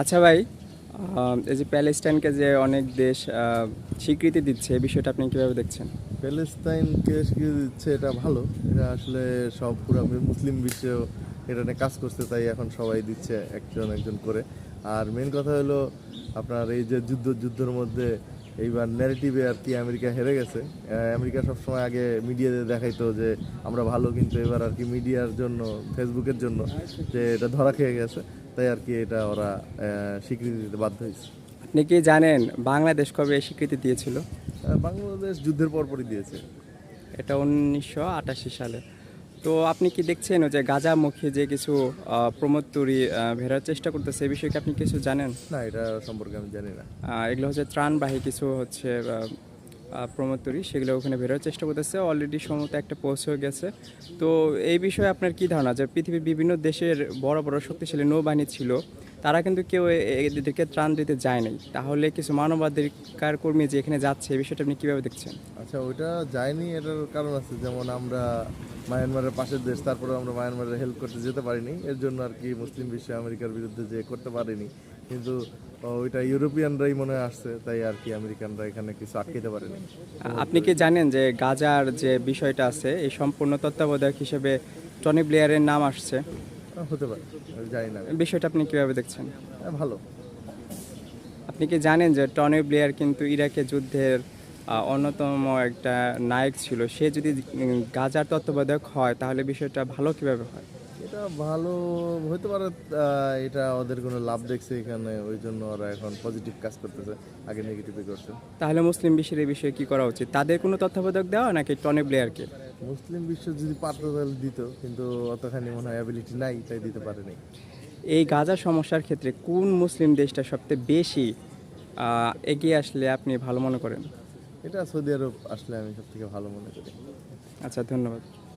আচ্ছা ভাই, এই যে প্যালেস্টাইনকে যে অনেক দেশ স্বীকৃতি দিচ্ছে, এই বিষয়টা আপনি কিভাবে দেখছেন? প্যালেস্তাইনকে স্বীকৃতি দিচ্ছে, এটা ভালো। এটা আসলে সব পুরো মুসলিম বিশ্বেও এটা নিয়ে কাজ করছে, তাই এখন সবাই দিচ্ছে একজন একজন করে। আর মেন কথা হলো আপনার এই যে যুদ্ধের মধ্যে এইবার ন্যারেটিভে আর কি আমেরিকা হেরে গেছে। আমেরিকা সবসময় আগে মিডিয়াতে দেখাইতো যে আমরা ভালো, কিন্তু এবার আর কি মিডিয়ার জন্য, ফেসবুকের জন্য যে এটা ধরা খেয়ে গেছে, তাই আর কি এটা ওরা স্বীকৃতি দিতে বাধ্য হয়েছে। আপনি কি জানেন বাংলাদেশ কবে স্বীকৃতি দিয়েছিল? বাংলাদেশ যুদ্ধের পরপরই দিয়েছে। এটা 1988 সালে। তো আপনি কি দেখছেন যে গাজামুখী যে কিছু প্রমোদ তৈরি ভেড়ার চেষ্টা করতেছে, এই বিষয়ে কি আপনি কিছু জানেন? না, এটা সম্পর্কে আমি জানি না। এগুলো হচ্ছে ত্রাণবাহী কিছু হচ্ছে প্রমোদ তৈরি, সেগুলো ওখানে বেরোর চেষ্টা করতেছে। অলরেডি সম্ভবত একটা পোস্ট হয়ে গেছে। তো এই বিষয়ে আপনার কি ধারণা যে পৃথিবীর বিভিন্ন দেশের বড় বড় শক্তিশালী নৌবাহিনী ছিল, তারা কিন্তু কেউ এদেরকে ত্রাণ দিতে যায় নাই, তাহলে কিছু মানবাধিকার কর্মী যে এখানে যাচ্ছে, এই বিষয়টা আপনি কীভাবে দেখছেন? আচ্ছা, ওইটা যায়নি, এটার কারণ আছে। যেমন আমরা মায়ানমারের পাশের দেশ, তারপরে আমরা মায়ানমারের হেল্প করতে যেতে পারিনি, এর জন্য আর কি মুসলিম বিশ্ব আমেরিকার বিরুদ্ধে যে করতে পারেনি। কিন্তু ওইটা ইউরোপিয়ানরাই মনে হয় আসছে, তাই আর কি আমেরিকানরা এখানে কিছু আটকাতে পারেনি। আপনি কি জানেন যে গাজার যে বিষয়টা আছে, এই সম্পূর্ণ তত্ত্বাবধায়ক হিসেবে টনি ব্লেয়ারের নাম আসছে? হতে পারে, আমি জানি না আমি। বিষয়টা আপনি কিভাবে দেখছেন? ভালো। আপনি কি জানেন যে টনি ব্লেয়ার কিন্তু ইরাকের যুদ্ধের অন্যতম একটা নায়ক ছিল? সে যদি গাজার তত্ত্বাবধায়ক হয়, তাহলে বিষয়টা ভালো কিভাবে হয়? এটা ভালো হতে পারে। এটা ওদের কোনো লাভ দেখছে এখানে, ওই জন্য ওরা এখন পজিটিভ কাজ করতেছে, আগে নেগেটিভে করছে। তাহলে মুসলিম বিশ্বের এই বিষয়ে কি করা উচিত? তাদের কোনো তত্ত্বাবধায়ক দেওয়া নাকি টনি ব্লেয়ারকে? মুসলিম বিশ্ব যদি পারতো তাহলে দিত, কিন্তু অতখানি মনে হয় অ্যাবিলিটি নাই, তাই দিতে পারেনি। এই গাজা সমস্যার ক্ষেত্রে কোন মুসলিম দেশটা সবচেয়ে বেশি এগিয়ে আসলে আপনি ভালো মনে করেন? এটা সৌদি আরব আসলে আমি সব থেকে ভালো মনে করি। আচ্ছা, ধন্যবাদ।